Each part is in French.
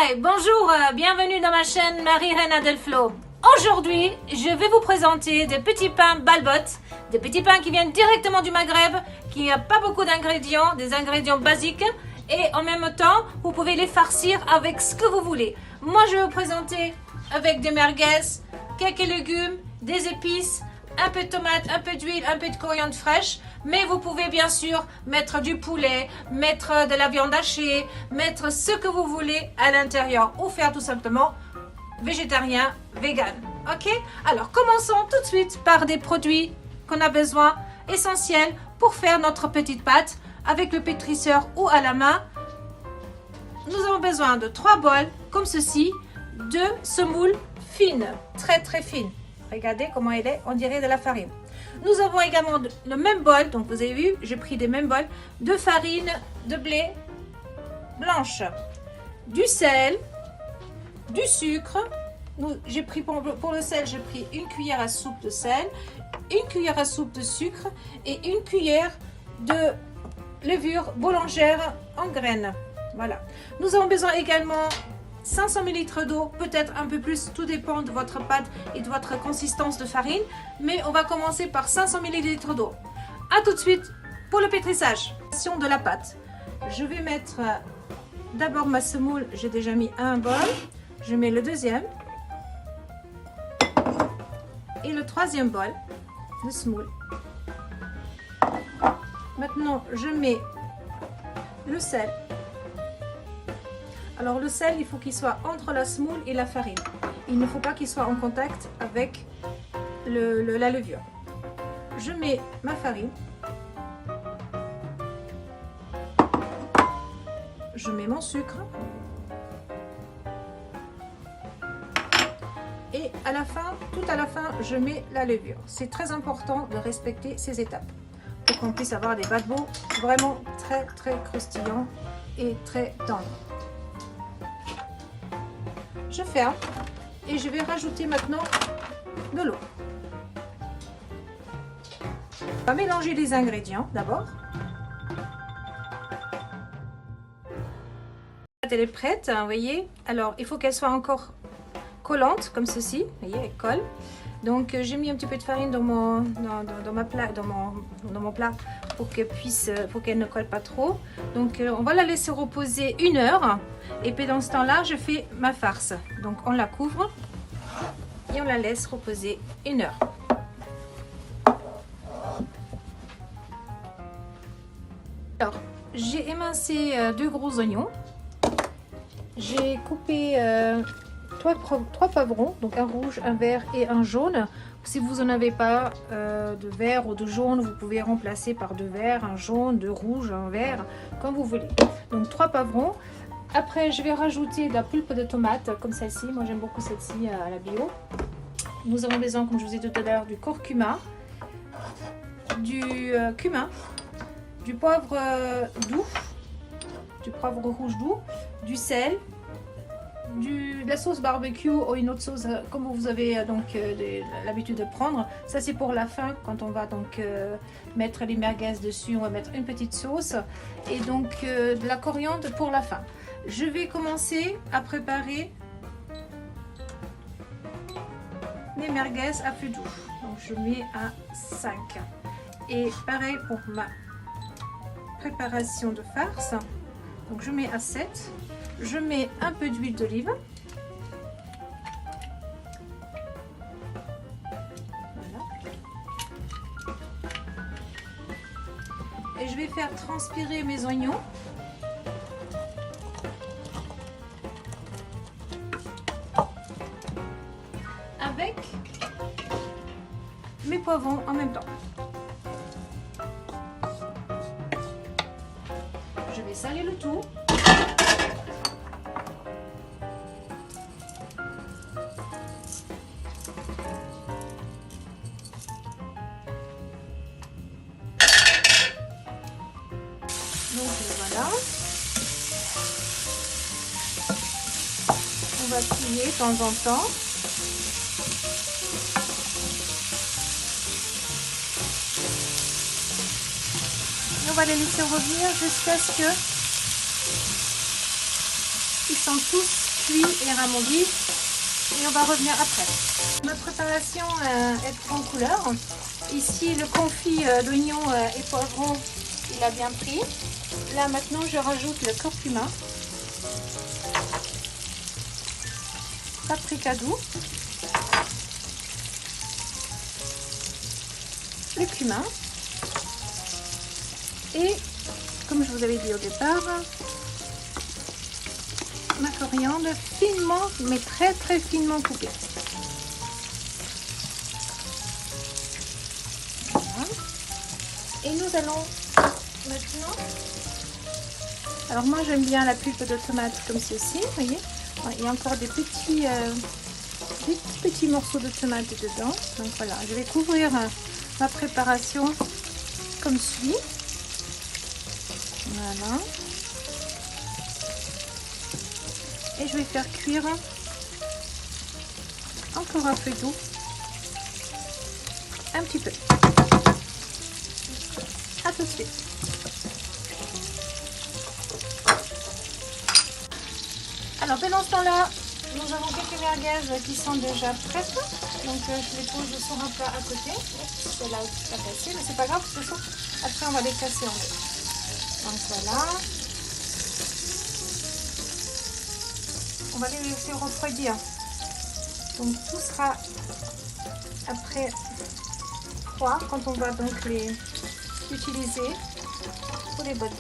Hi, bonjour, bienvenue dans ma chaîne Marie-Reine Adelflo. Aujourd'hui, je vais vous présenter des petits pains balbottes, des petits pains qui viennent directement du Maghreb, qui n'ont pas beaucoup d'ingrédients, des ingrédients basiques, et en même temps, vous pouvez les farcir avec ce que vous voulez. Moi, je vais vous présenter avec des merguez, quelques légumes, des épices, un peu de tomate, un peu d'huile, un peu de coriandre fraîche, mais vous pouvez bien sûr mettre du poulet, mettre de la viande hachée, mettre ce que vous voulez à l'intérieur ou faire tout simplement végétarien, vegan. Ok? Alors commençons tout de suite par des produits qu'on a besoin essentiels pour faire notre petite pâte avec le pétrisseur ou à la main. Nous avons besoin de 3 bols comme ceci de semoule fine, très très fine. Regardez comment elle est, on dirait de la farine. Nous avons également le même bol, donc vous avez vu, j'ai pris des mêmes bols de farine de blé blanche, du sel, du sucre. J'ai pris pour le sel, j'ai pris une cuillère à soupe de sel, une cuillère à soupe de sucre et une cuillère de levure boulangère en graines. Voilà. Nous avons besoin également 500 ml d'eau, peut-être un peu plus, tout dépend de votre pâte et de votre consistance de farine, mais on va commencer par 500 ml d'eau. A tout de suite pour le pétrissage de la pâte. Je vais mettre d'abord ma semoule, j'ai déjà mis un bol, je mets le deuxième et le troisième bol de semoule. Maintenant je mets le sel. Alors le sel, il faut qu'il soit entre la semoule et la farine. Il ne faut pas qu'il soit en contact avec la levure. Je mets ma farine. Je mets mon sucre. Et à la fin, tout à la fin, je mets la levure. C'est très important de respecter ces étapes pour qu'on puisse avoir des balbots vraiment très très croustillants et très tendres. Je ferme et je vais rajouter maintenant de l'eau. On va mélanger les ingrédients d'abord. Elle est prête, vous voyez. Alors il faut qu'elle soit encore collante comme ceci. Vous voyez, elle colle. Donc j'ai mis un petit peu de farine dans mon plat pour qu'elle ne colle pas trop. Donc on va la laisser reposer 1 heure. Et puis dans ce temps-là, je fais ma farce. Donc on la couvre et on la laisse reposer 1 heure. Alors j'ai émincé 2 gros oignons. J'ai coupé 3 poivrons, donc un rouge, un vert et un jaune. Si vous n'en avez pas de vert ou de jaune, vous pouvez remplacer par 2 verts, un jaune, 2 rouges, un vert, comme vous voulez. Donc 3 poivrons. Après, je vais rajouter de la pulpe de tomate, comme celle-ci. Moi, j'aime beaucoup celle-ci à la bio. Nous avons besoin, comme je vous ai dit tout à l'heure, du curcuma, du cumin, du poivre doux, du poivre rouge doux, du sel, de la sauce barbecue ou une autre sauce comme vous avez donc l'habitude de prendre. Ça c'est pour la fin, quand on va donc mettre les merguez dessus, on va mettre une petite sauce et donc de la coriandre pour la fin. Je vais commencer à préparer mes merguez à feu doux. Donc je mets à 5 et pareil pour ma préparation de farce. Donc je mets à 7. Je mets un peu d'huile d'olive. Voilà. Et je vais faire transpirer mes oignons. Avec mes poivrons en même temps. Je vais saler le tout. Donc voilà, on va plier de temps en temps. Et on va les laisser revenir jusqu'à ce que ils sont tous cuit et ramolli. Et on va revenir après. Ma préparation est en couleur. Ici, le confit d'oignons et poivrons, il a bien pris. Là, maintenant, je rajoute le curcuma, paprika doux, le cumin et, comme je vous avais dit au départ, ma coriandre finement, mais très très finement coupée. Voilà. Et nous allons maintenant... Alors moi j'aime bien la pulpe de tomate comme ceci, vous voyez. Il y a encore des petits morceaux de tomate dedans. Donc voilà, je vais couvrir ma préparation comme suit. Voilà. Et je vais faire cuire encore un peu d'eau, un petit peu. À tout de suite. Alors pendant ce temps-là, nous avons quelques merguez qui sont déjà prêtes. Donc je les pose sur un plat à côté. Celle-là a cassé, mais c'est pas grave, de toute façon, après on va les casser en deux. Donc voilà. On va les laisser refroidir. Donc tout sera après froid quand on va donc les utiliser pour les bottes.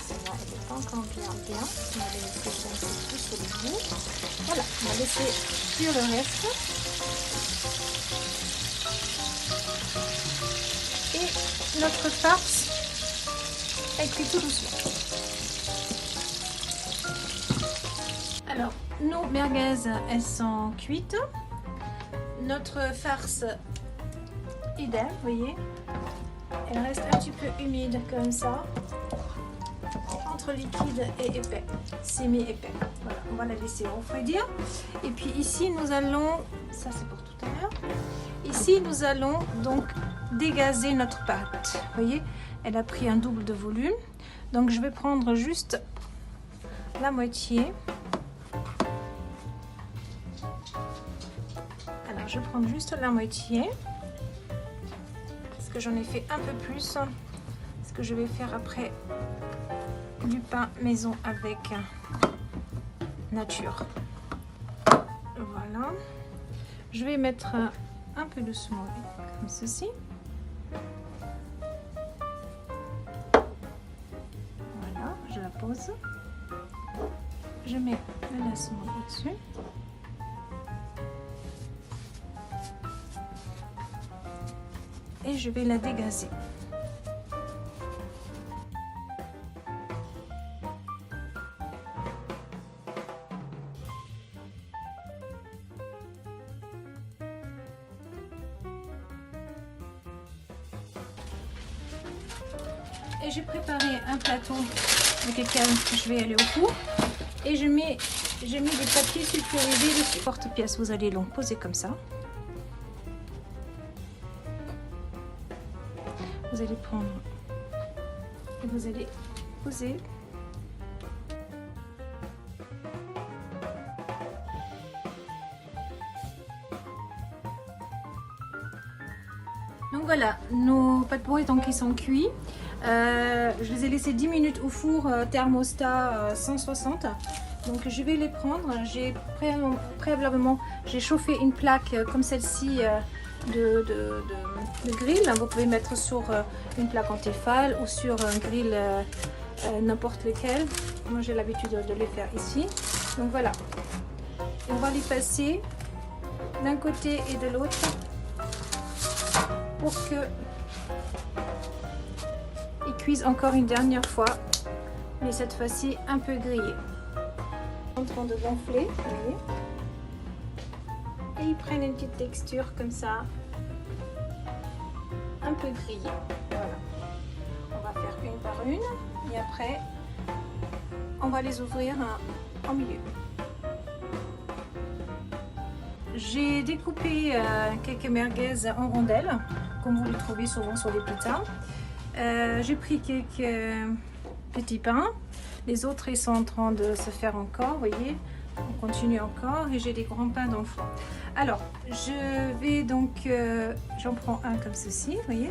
Celle-là elle n'est pas encore bien. On va les mettre un peu plus sur le bout. Voilà, on va laisser cuire le reste. Et notre farce est cuit tout doucement. Alors, nos merguez, elles sont cuites. Notre farce, idem, vous voyez. Elle reste un petit peu humide comme ça, entre liquide et épais, semi-épais. Voilà, on va la laisser refroidir. Et puis ici, nous allons, ça c'est pour tout à l'heure. Ici, nous allons donc dégazer notre pâte. Vous voyez, elle a pris un double de volume. Donc, je vais prendre juste la moitié. Alors, je prends juste la moitié. Parce que j'en ai fait un peu plus. Parce que je vais faire après du pain maison avec nature. Voilà. Je vais mettre un peu de semoule comme ceci. Voilà, je la pose. Je mets de la semoule au-dessus. Et je vais la dégazer. Et j'ai préparé un plateau avec lequel je vais aller au four. Et j'ai mis des papiers sulfurisés dessus. Porte-pièce, vous allez l'en poser comme ça. Vous allez prendre et vous allez poser. Donc voilà, nos pâtes pourries donc ils sont cuits. Je les ai laissés 10 minutes au four thermostat 160. Donc je vais les prendre. J'ai préalablement chauffé une plaque comme celle-ci de grill. Vous pouvez mettre sur une plaque en Tefal ou sur un grill n'importe lequel. Moi j'ai l'habitude de les faire ici. Donc voilà. Et on va les passer d'un côté et de l'autre pour que ils cuisent encore une dernière fois, mais cette fois-ci un peu grillés. En train de gonfler, vous voyez. Et ils prennent une petite texture comme ça, un peu grillée. Voilà. On va faire une par une et après on va les ouvrir en milieu. J'ai découpé quelques merguez en rondelles, comme vous les trouvez souvent sur les pizzas. J'ai pris quelques petits pains. Les autres, ils sont en train de se faire encore, vous voyez. On continue encore et j'ai des grands pains dans le four. Alors, je vais donc, j'en prends un comme ceci, vous voyez.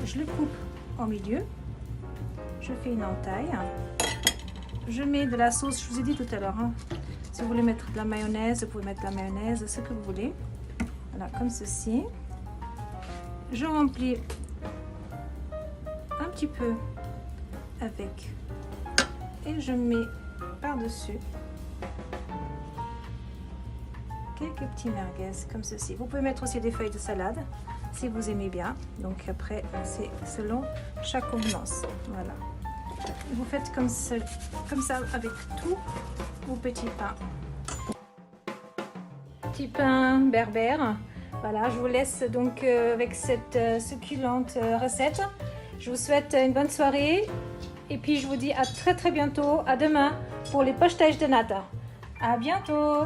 Je le coupe au milieu. Je fais une entaille. Je mets de la sauce, je vous ai dit tout à l'heure. Hein. Si vous voulez mettre de la mayonnaise, vous pouvez mettre de la mayonnaise, ce que vous voulez. Voilà, comme ceci. Je remplis un petit peu avec et je mets par-dessus quelques petits merguez comme ceci. Vous pouvez mettre aussi des feuilles de salade si vous aimez bien. Donc après, c'est selon chaque convenance. Voilà. Vous faites comme ça avec tous vos petits pains. Petit pain berbère. Voilà, je vous laisse donc avec cette succulente recette. Je vous souhaite une bonne soirée et puis je vous dis à très bientôt, à demain pour les pochetages de nata. À bientôt!